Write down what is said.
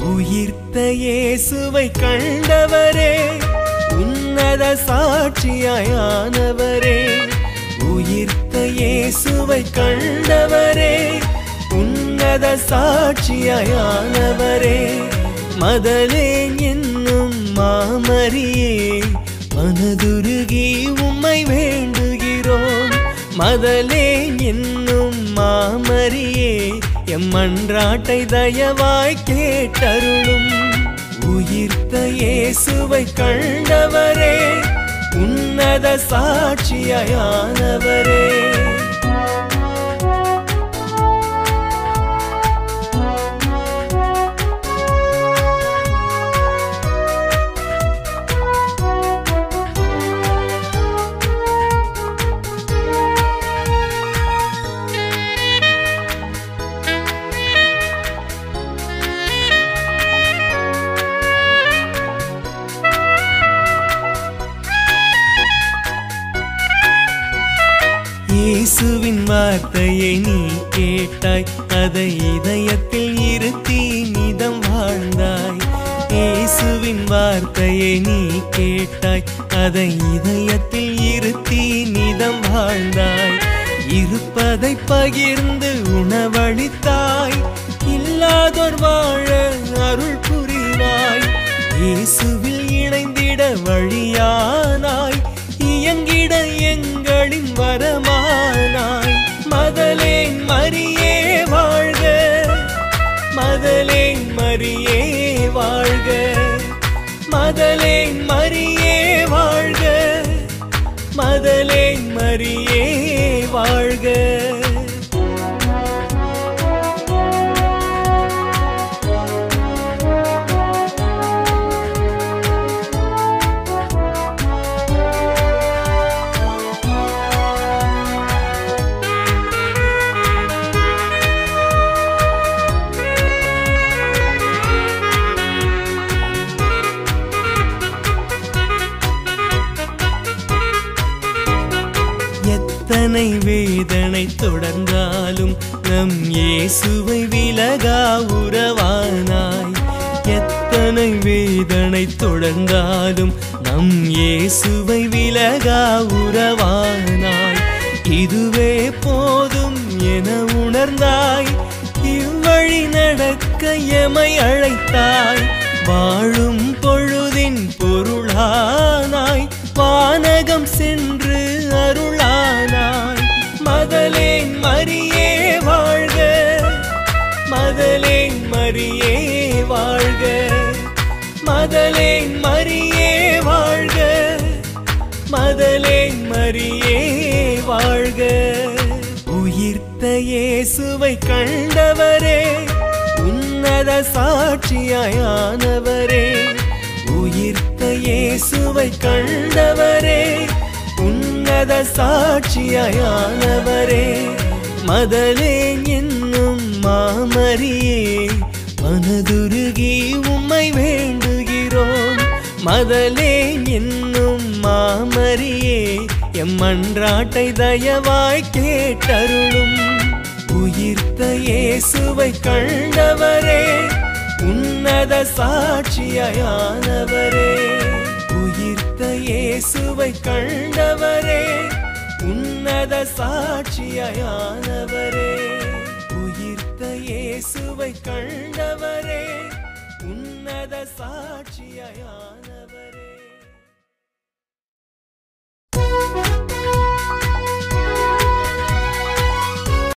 உயிர்த்த இயேசுவை கண்டவரே, உன்னத சாட்சியானவரே. உயிர்த்த இயேசுவை கண்டவரே, உன்னத சாட்சியானவரே. மதலேன் என்னும் மாமரியே, மனதுருகி உம்மை வேண்டுகிறோம். மதலேன் என்னும் மாமரியே, எம் மன்றாட்டை தயவாய் கேட்டருளும். உயிர்த்த இயேசுவை கண்டவரே, உன்னத சாட்சியானவரே. இயேசுவின் வார்த்தையை நீ கேட்டாய், அதை இதயத்தில் இருத்தி நிதம் வாழ்ந்தாய். இயேசுவின் வார்த்தையை நீ கேட்டாய், அதை இதயத்தில் இருத்தி நிதம் வாழ்ந்தாய். இருப்பதை பகிர்ந்து உணவளித்தாய், இல்லாதோர் வாழ அருள் புரிவாய். இயேசுவில் இணைந்திட வழியானாய், இயங்கிட எங்களின் வரமானாய். மதலேன் மரியே வாழ்க, மதலேன் மரியே வாழ்க, மதலேன் மரியே வாழ்க, மதலேன் மரியே வாழ்க. எத்தனை வேதனை தொடர்ந்தாலும் நம் இயேசுவை விலகா உறவானாய். எத்தனை வேதனை தொடர்ந்தாலும் நம் இயேசுவை விலகா உறவானாய். இதுவே போதும் என உணர்ந்தாய், இவ்வழி நடக்க எமை அழைத்தாய். வாழும் பொழுதின் பொருளானாய், வானகம் சென்று அருளானாய். மதலேன் மரியே வாழ்க, மதலேன் மரியே வாழ்க, மதலேன் மரியே வாழ்க, மதலேன் மரியே வாழ்க. உயிர்த்த இயேசுவை கண்டவரே, உன்னத சாட்சியானவரே. உயிர்த்த இயேசுவை கண்டவரே, உன்னத சாட்சியானவரே. மதலேன் என்னும் மாமரியே, மனதுருகி உம்மை வேண்டுகிறோம். மதலேன் என்னும் மாமரியே, எம் மன்றாட்டை தயவாய் கேட்டருளும். உயிர்த்த இயேசுவை கண்டவரே, உன்னத சாட்சியானவரே. உயிர்த்த இயேசுவை கண்டவரே, உன்னத சாட்சியானவரே. உயிர்த்த இயேசுவை கண்டவரே, உன்னத சாட்சியானவரே.